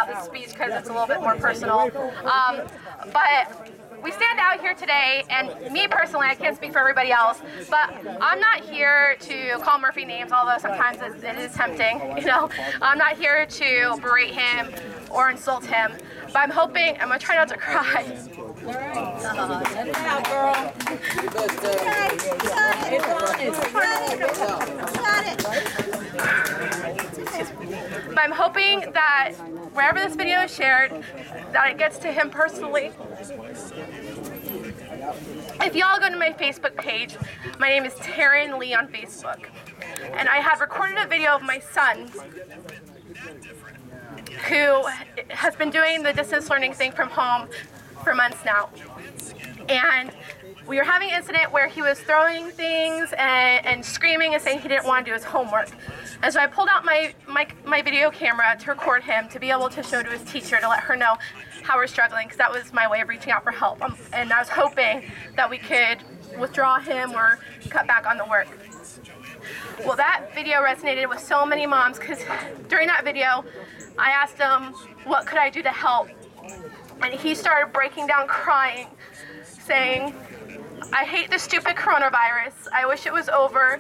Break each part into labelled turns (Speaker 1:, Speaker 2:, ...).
Speaker 1: this speech because it's a little bit more personal. But we stand out here today, and me personally, I can't speak for everybody else, but I'm not here to call Murphy names, although sometimes it is tempting, you know. I'm not here to berate him or insult him, but I'm hoping, I'm gonna try not to cry. But I'm hoping that wherever this video is shared, that it gets to him personally. If y'all go to my Facebook page, my name is Taren Lee on Facebook, and I have recorded a video of my son who has been doing the distance learning thing from home for months now. And we were having an incident where he was throwing things and screaming and saying he didn't want to do his homework. And so I pulled out my video camera to record him, to be able to show to his teacher, to let her know how we're struggling, because that was my way of reaching out for help. And I was hoping that we could withdraw him or cut back on the work. Well, that video resonated with so many moms, because during that video, I asked him, what could I do to help? And he started breaking down crying, saying, I hate this stupid coronavirus. I wish it was over.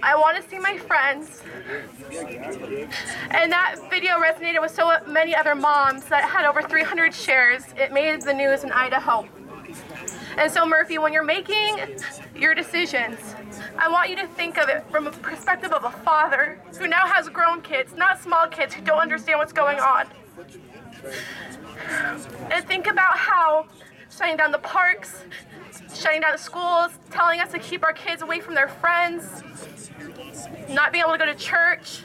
Speaker 1: I want to see my friends. And that video resonated with so many other moms that had over 300 shares. It made the news in Idaho. And so, Murphy, when you're making your decisions, I want you to think of it from a perspective of a father who now has grown kids, not small kids who don't understand what's going on. And think about how shutting down the parks, shutting down the schools, telling us to keep our kids away from their friends, not being able to go to church,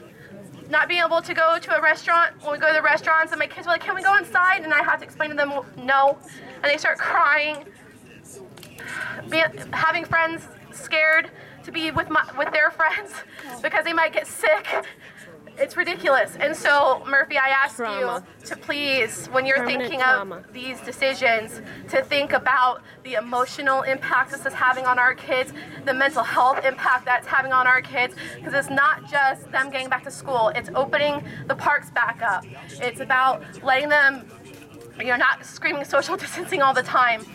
Speaker 1: not being able to go to a restaurant. When we go to the restaurants and my kids are like, can we go inside? And I have to explain to them, no. And they start crying. Having friends scared to be with their friends because they might get sick. It's ridiculous. And so, Murphy, I ask you to please, when you're thinking of these decisions, to think about the emotional impact this is having on our kids, the mental health impact that's having on our kids, because it's not just them getting back to school. It's opening the parks back up. It's about letting them, not screaming social distancing all the time,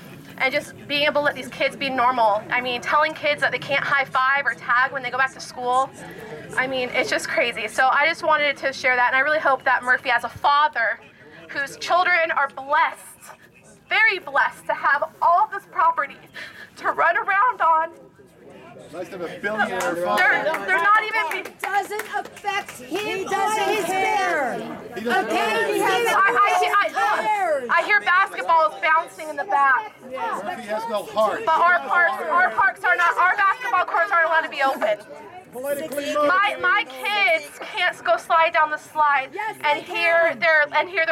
Speaker 1: and just being able to let these kids be normal. I mean, telling kids that they can't high five or tag when they go back to school. I mean, it's just crazy. So I just wanted to share that, and I really hope that Murphy, as a father whose children are blessed, very blessed, to have all of this property to run around on.
Speaker 2: Nice to have a billionaire father.
Speaker 1: They're not even.
Speaker 3: It doesn't affect him. He doesn't care.
Speaker 2: He doesn't
Speaker 1: I hear basketballs bouncing in the back.
Speaker 2: Murphy has no heart.
Speaker 1: But our parks are not. Our basketball courts aren't allowed to be open. My kids can't go slide down the slide and hear their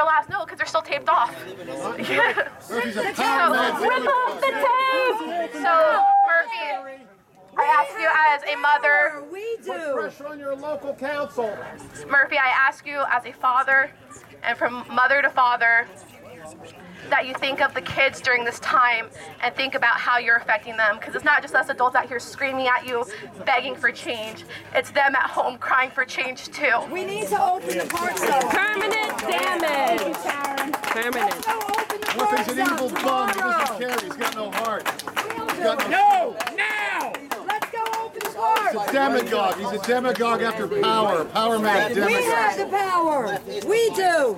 Speaker 1: last note because they're still taped off.
Speaker 2: Murphy's a power man.
Speaker 1: Rip off the tape. So, Murphy, I ask you as a mother.
Speaker 2: Put pressure on your local council.
Speaker 1: Murphy, I ask you as a father, and from mother to father, that you think of the kids during this time and think about how you're affecting them, because it's not just us adults out here screaming at you, begging for change. It's them at home crying for change too.
Speaker 3: We need to open the parks up.
Speaker 4: Permanent damage.
Speaker 3: Thank you, Taren.
Speaker 4: Permanent.
Speaker 2: Murphy's an evil bum. He doesn't care. He's got no heart.
Speaker 5: No! Now!
Speaker 3: Let's go open the parks.
Speaker 2: He's a demagogue. He's a demagogue after power. Power man demagogue.
Speaker 3: We have the power. We do.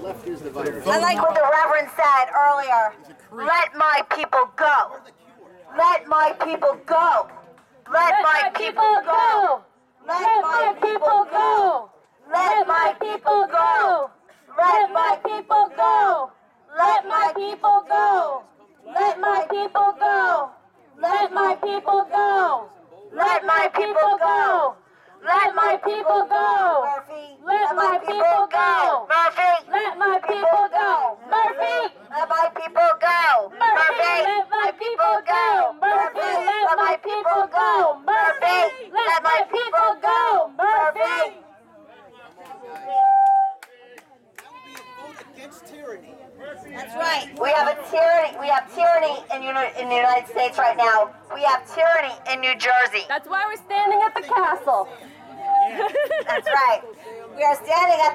Speaker 6: I like what the Reverend said earlier. Let my people go. Let my people go. Let my people go. Let my people go. Let my people go. Let my people go. Let my people go. Let my people go. Let my people go. Let my people go. Let my people go. Murphy. Let my people go. Murphy. Let my people go. Murphy. Let my people go. Murphy. Let my people go. Murphy. Let my people go. Murphy. Let my people go. Murphy. That's right. We have a tyranny. We have tyranny in the United States right now. We have tyranny in New Jersey.
Speaker 4: That's why we're standing at the castle.
Speaker 6: That's right. We are standing at